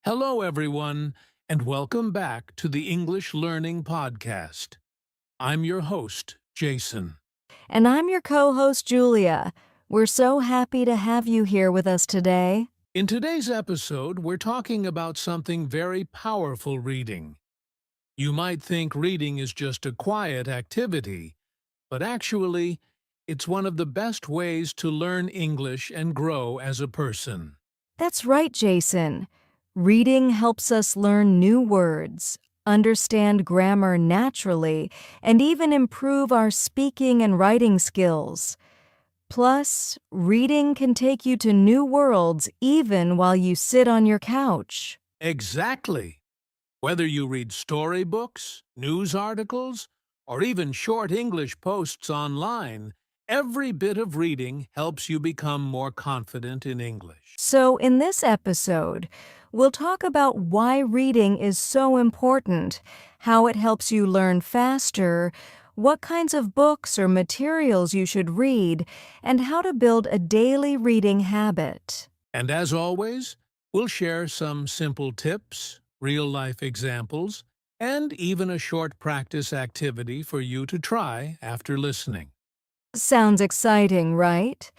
Hello, everyone, and welcome back to the English Learning Podcast. I'm your host, Jason. And I'm your co-host, Julia. We're so happy to have you here with us today. In today's episode, we're talking about something very powerful reading. You might think reading is just a quiet activity, but actually, it's one of the best ways to learn English and grow as a person. That's right, Jason. Reading helps us learn new words, understand grammar naturally, and even improve our speaking and writing skills. Plus, reading can take you to new worlds even while you sit on your couch. Exactly. Whether you read storybooks, news articles, or even short English posts online, every bit of reading helps you become more confident in English. So, in this episode, we'll talk about why reading is so important, how it helps you learn faster, what kinds of books or materials you should read, and how to build a daily reading habit. And as always, we'll share some simple tips, real-life examples, and even a short practice activity for you to try after listening. Sounds exciting, right?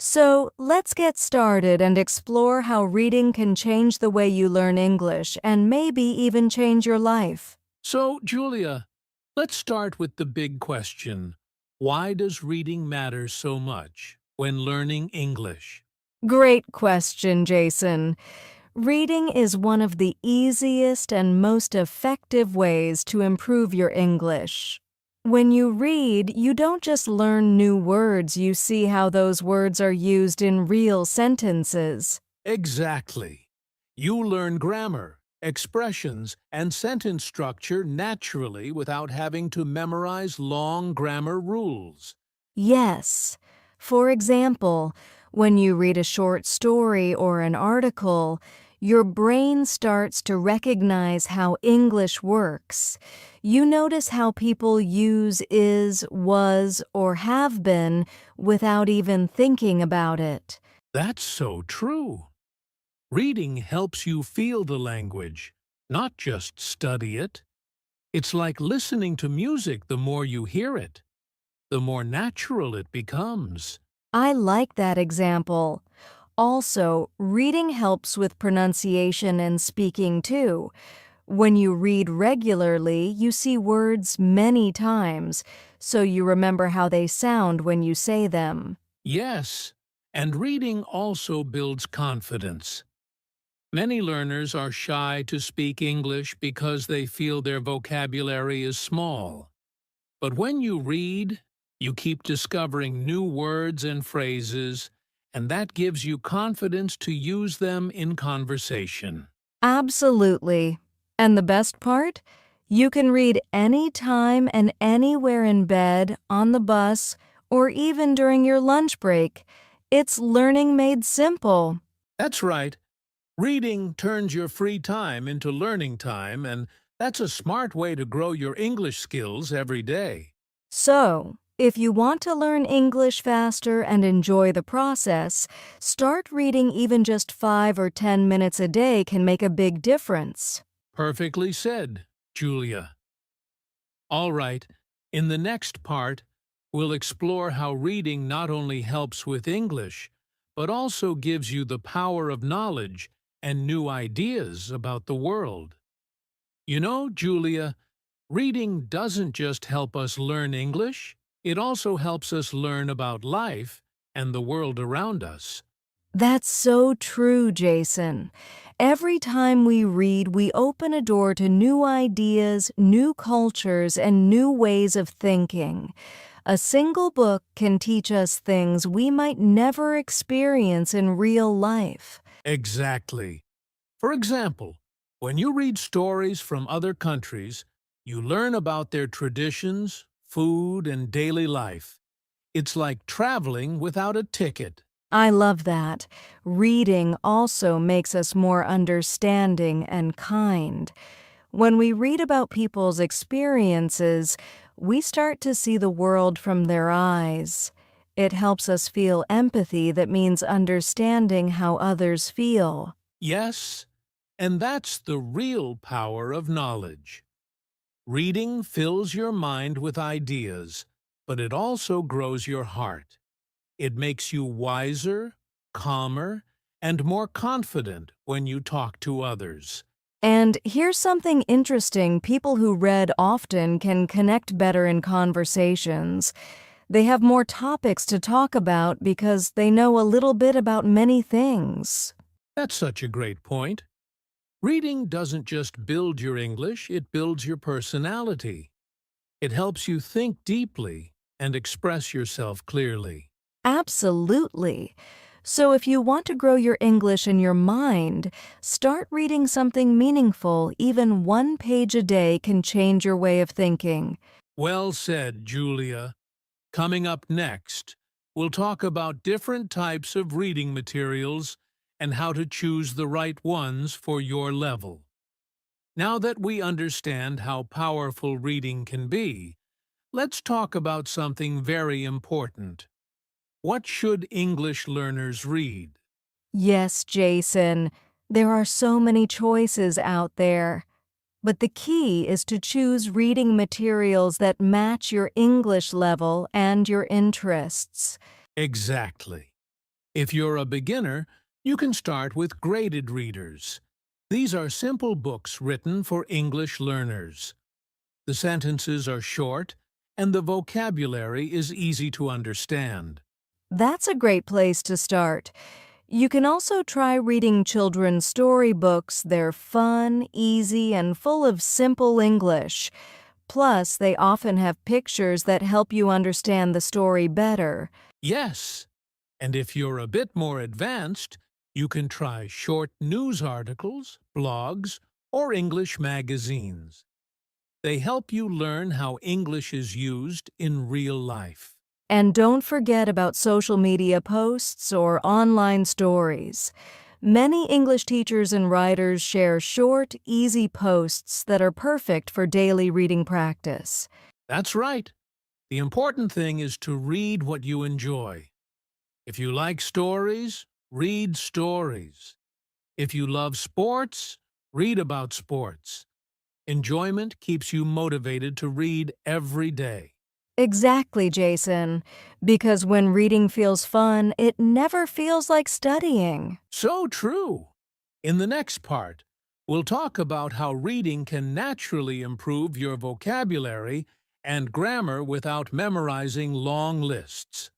So, let's get started and explore how reading can change the way you learn English and maybe even change your life. So, Julia, let's start with the big question. Why does reading matter so much when learning English? Great question, Jason. Reading is one of the easiest and most effective ways to improve your English. When you read, you don't just learn new words, you see how those words are used in real sentences. Exactly. You learn grammar, expressions, and sentence structure naturally without having to memorize long grammar rules. Yes. For example, when you read a short story or an article, your brain starts to recognize how English works. You notice how people use is, was, or have been without even thinking about it. That's so true. Reading helps you feel the language, not just study it. It's like listening to music. The more you hear it, the more natural it becomes. I like that example. Also, reading helps with pronunciation and speaking too. When you read regularly, you see words many times, so you remember how they sound when you say them. Yes, and reading also builds confidence. Many learners are shy to speak English because they feel their vocabulary is small. But when you read, you keep discovering new words and phrases, and that gives you confidence to use them in conversation. Absolutely. And the best part? You can read anytime and anywhere in bed, on the bus, or even during your lunch break. It's learning made simple. That's right. Reading turns your free time into learning time, and that's a smart way to grow your English skills every day. So, if you want to learn English faster and enjoy the process, start reading even just 5 or 10 minutes a day can make a big difference. Perfectly said, Julia. All right, in the next part, we'll explore how reading not only helps with English, but also gives you the power of knowledge and new ideas about the world. You know, Julia, reading doesn't just help us learn English, it also helps us learn about life and the world around us. That's so true, Jason. Every time we read, we open a door to new ideas, new cultures, and new ways of thinking. A single book can teach us things we might never experience in real life. Exactly. For example, when you read stories from other countries, you learn about their traditions, food, and daily life. It's like traveling without a ticket. I love that. Reading also makes us more understanding and kind. When we read about people's experiences, we start to see the world from their eyes. It helps us feel empathy that means understanding how others feel. Yes, And that's the real power of knowledge. Reading fills your mind with ideas, but it also grows your heart. It makes you wiser, calmer, and more confident when you talk to others. And here's something interesting: people who read often can connect better in conversations. They have more topics to talk about because they know a little bit about many things. That's such a great point. Reading doesn't just build your English, it builds your personality. It helps you think deeply and express yourself clearly. Absolutely. So if you want to grow your English in your mind, start reading something meaningful. Even one page a day can change your way of thinking. Well said, Julia. Coming up next, we'll talk about different types of reading materials and how to choose the right ones for your level. Now that we understand how powerful reading can be, let's talk about something very important. What should English learners read? Yes, Jason, there are so many choices out there. But the key is to choose reading materials that match your English level and your interests. Exactly. If you're a beginner, you can start with graded readers. These are simple books written for English learners. The sentences are short, and the vocabulary is easy to understand. That's a great place to start. You can also try reading children's storybooks. They're fun, easy, and full of simple English. Plus, they often have pictures that help you understand the story better. Yes, and if you're a bit more advanced, you can try short news articles, blogs, or English magazines. They help you learn how English is used in real life. And don't forget about social media posts or online stories. Many English teachers and writers share short, easy posts that are perfect for daily reading practice. That's right. The important thing is to read what you enjoy. If you like stories, read stories. If you love sports, read about sports. Enjoyment keeps you motivated to read every day. Exactly, Jason. Because when reading feels fun, it never feels like studying. So true! In the next part, we'll talk about how reading can naturally improve your vocabulary and grammar without memorizing long lists.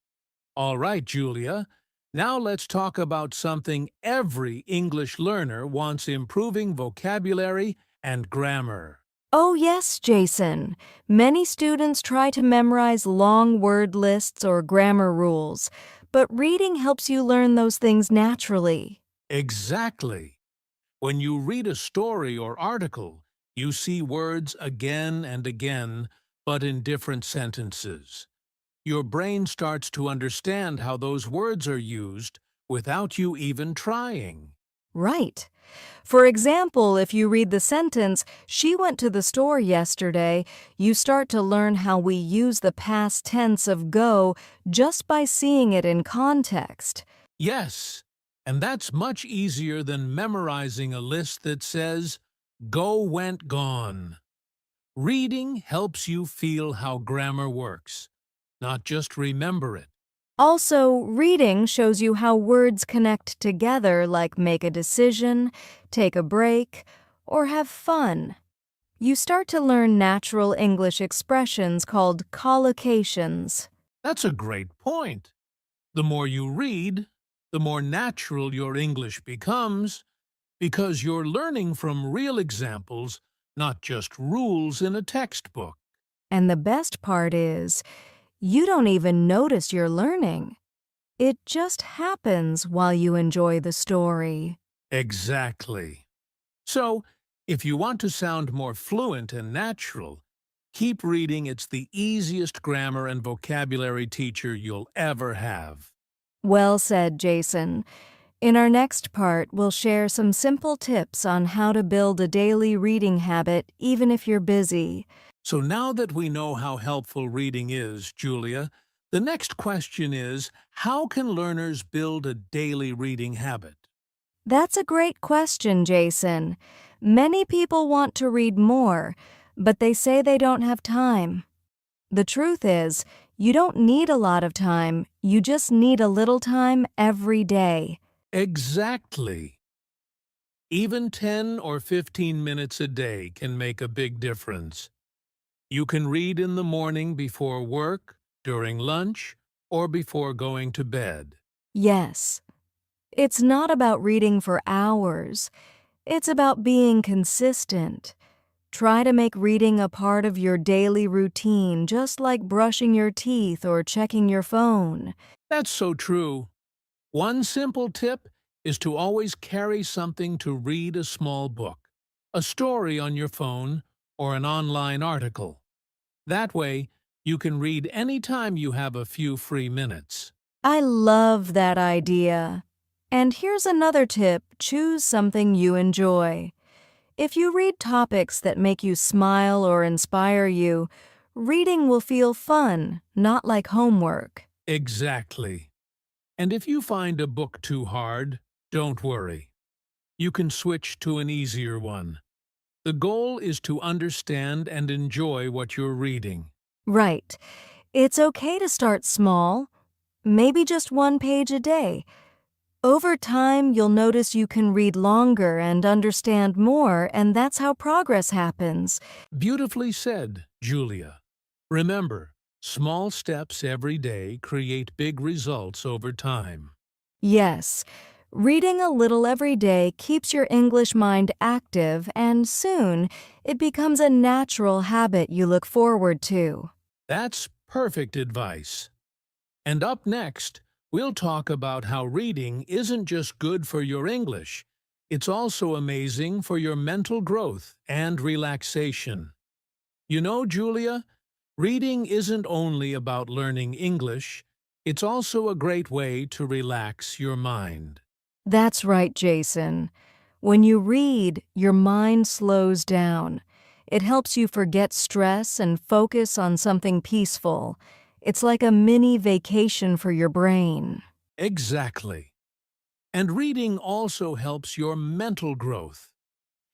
All right, Julia, now let's talk about something every English learner wants: improving vocabulary and grammar. Oh, yes, Jason. Many students try to memorize long word lists or grammar rules, but reading helps you learn those things naturally. Exactly. When you read a story or article, you see words again and again, but in different sentences. Your brain starts to understand how those words are used without you even trying. Right. For example, if you read the sentence, "She went to the store yesterday," you start to learn how we use the past tense of go just by seeing it in context. Yes, and that's much easier than memorizing a list that says, go, went, gone. Reading helps you feel how grammar works, not just remember it. Also, reading shows you how words connect together, like make a decision, take a break, or have fun. You start to learn natural English expressions called collocations. That's a great point. The more you read, the more natural your English becomes, because you're learning from real examples, not just rules in a textbook. And the best part is, you don't even notice you're learning. It just happens while you enjoy the story. Exactly. So, if you want to sound more fluent and natural, keep reading. It's the easiest grammar and vocabulary teacher you'll ever have. Well said, Jason. In our next part, we'll share some simple tips on how to build a daily reading habit even if you're busy. So now that we know how helpful reading is, Julia, the next question is, how can learners build a daily reading habit? That's a great question, Jason. Many people want to read more, but they say they don't have time. The truth is, you don't need a lot of time, you just need a little time every day. Exactly. Even 10 or 15 minutes a day can make a big difference. You can read in the morning before work, during lunch, or before going to bed. Yes, it's not about reading for hours. It's about being consistent. Try to make reading a part of your daily routine, just like brushing your teeth or checking your phone. That's so true. One simple tip is to always carry something to read a small book, a story on your phone, or an online article. That way, you can read anytime you have a few free minutes. I love that idea. And here's another tip: choose something you enjoy. If you read topics that make you smile or inspire you, reading will feel fun, not like homework. Exactly. And if you find a book too hard, don't worry. You can switch to an easier one. The goal is to understand and enjoy what you're reading. Right. It's okay to start small, maybe just one page a day. Over time, you'll notice you can read longer and understand more, and that's how progress happens. Beautifully said, Julia. Remember, small steps every day create big results over time. Yes, reading a little every day keeps your English mind active, and soon it becomes a natural habit you look forward to. That's perfect advice. And up next, we'll talk about how reading isn't just good for your English, it's also amazing for your mental growth and relaxation. You know, Julia, reading isn't only about learning English, it's also a great way to relax your mind. That's right, Jason. When you read, your mind slows down. It helps you forget stress and focus on something peaceful. It's like a mini vacation for your brain. Exactly. And reading also helps your mental growth.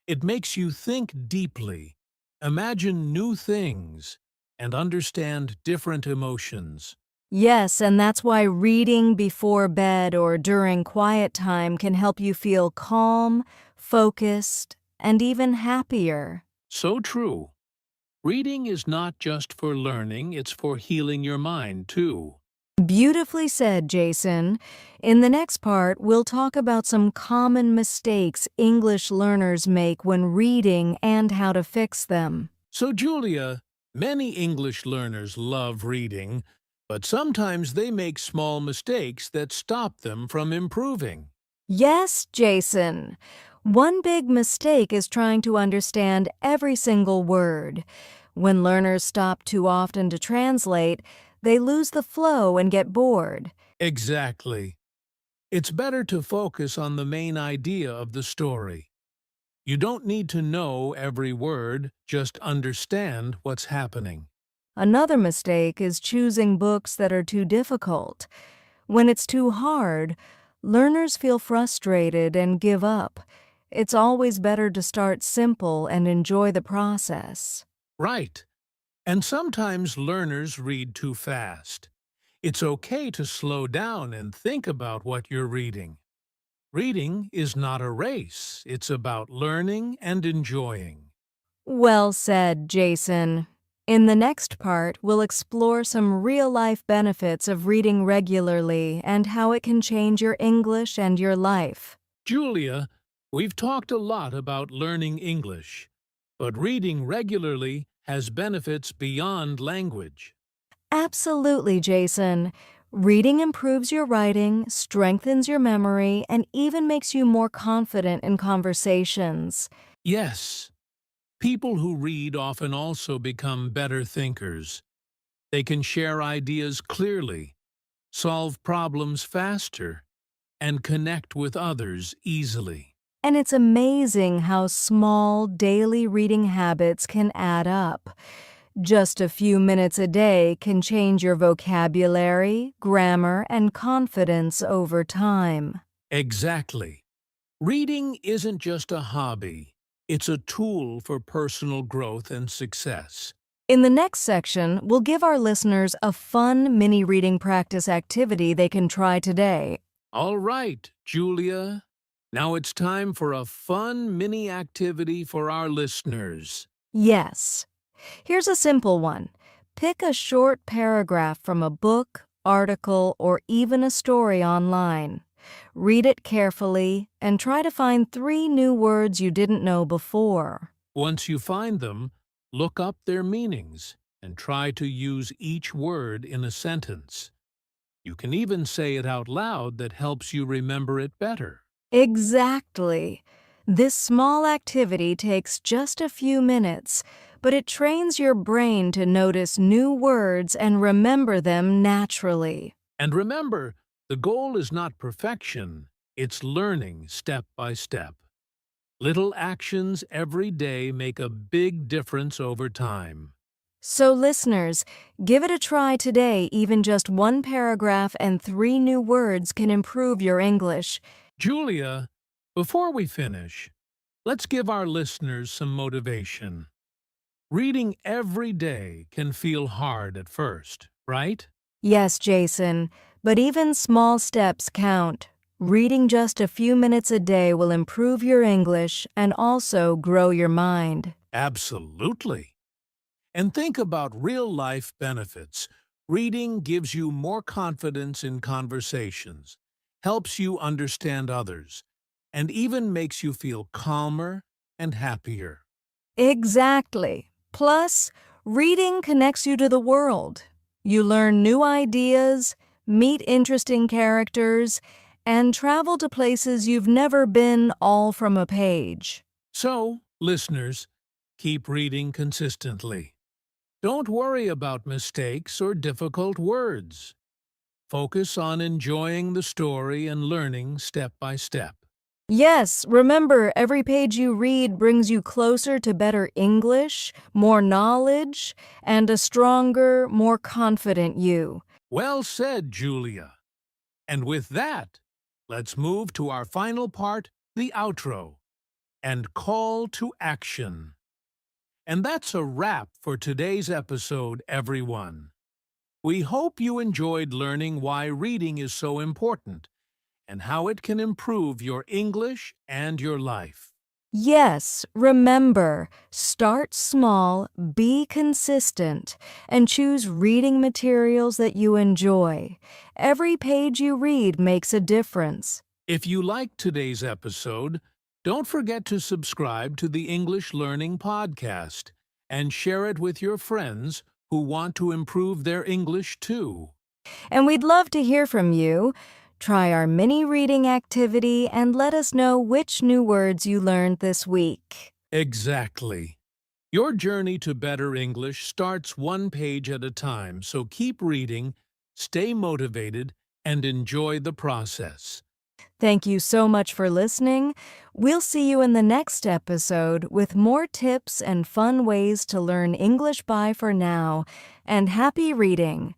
It makes you think deeply, imagine new things, and understand different emotions. Yes, and that's why reading before bed or during quiet time can help you feel calm, focused, and even happier. So true. Reading is not just for learning, it's for healing your mind, too. Beautifully said, Jason. In the next part, we'll talk about some common mistakes English learners make when reading and how to fix them. So, Julia, many English learners love reading, but sometimes they make small mistakes that stop them from improving. Yes, Jason. One big mistake is trying to understand every single word. When learners stop too often to translate, they lose the flow and get bored. Exactly. It's better to focus on the main idea of the story. You don't need to know every word, just understand what's happening. Another mistake is choosing books that are too difficult. When it's too hard, learners feel frustrated and give up. It's always better to start simple and enjoy the process. Right. And sometimes learners read too fast. It's okay to slow down and think about what you're reading. Reading is not a race, it's about learning and enjoying. Well said, Jason. In the next part, we'll explore some real-life benefits of reading regularly and how it can change your English and your life. Julia, we've talked a lot about learning English, but reading regularly has benefits beyond language. Absolutely, Jason. Reading improves your writing, strengthens your memory, and even makes you more confident in conversations. Yes, people who read often also become better thinkers. They can share ideas clearly, solve problems faster, and connect with others easily. And it's amazing how small daily reading habits can add up. Just a few minutes a day can change your vocabulary, grammar, and confidence over time. Exactly. Reading isn't just a hobby, it's a tool for personal growth and success. In the next section, we'll give our listeners a fun mini reading practice activity they can try today. All right, Julia. Now it's time for a fun mini activity for our listeners. Yes. Here's a simple one. Pick a short paragraph from a book, article, or even a story online. Read it carefully and try to find 3 new words you didn't know before. Once you find them, look up their meanings and try to use each word in a sentence. You can even say it out loud that helps you remember it better. Exactly. This small activity takes just a few minutes, but it trains your brain to notice new words and remember them naturally. And remember, the goal is not perfection, it's learning step by step. Little actions every day make a big difference over time. So listeners, give it a try today. Even just 1 paragraph and 3 new words can improve your English. Julia, before we finish, let's give our listeners some motivation. Reading every day can feel hard at first, right? Yes, Jason, but even small steps count. Reading just a few minutes a day will improve your English and also grow your mind. Absolutely. And think about real-life benefits. Reading gives you more confidence in conversations, helps you understand others, and even makes you feel calmer and happier. Exactly. Plus, reading connects you to the world. You learn new ideas, meet interesting characters, and travel to places you've never been, all from a page. So, listeners, keep reading consistently. Don't worry about mistakes or difficult words. Focus on enjoying the story and learning step by step. Yes, remember, every page you read brings you closer to better English, more knowledge, and a stronger, more confident you. Well said, Julia. And with that, let's move to our final part, the outro, and call to action. And that's a wrap for today's episode, everyone. We hope you enjoyed learning why reading is so important and how it can improve your English and your life. Yes, remember, start small, be consistent, and choose reading materials that you enjoy. Every page you read makes a difference. If you liked today's episode, don't forget to subscribe to the English Learning Podcast and share it with your friends who want to improve their English too. And we'd love to hear from you. Try our mini reading activity and let us know which new words you learned this week. Exactly. Your journey to better English starts one page at a time, so keep reading, stay motivated, and enjoy the process. Thank you so much for listening. We'll see you in the next episode with more tips and fun ways to learn English. Bye for now, and happy reading.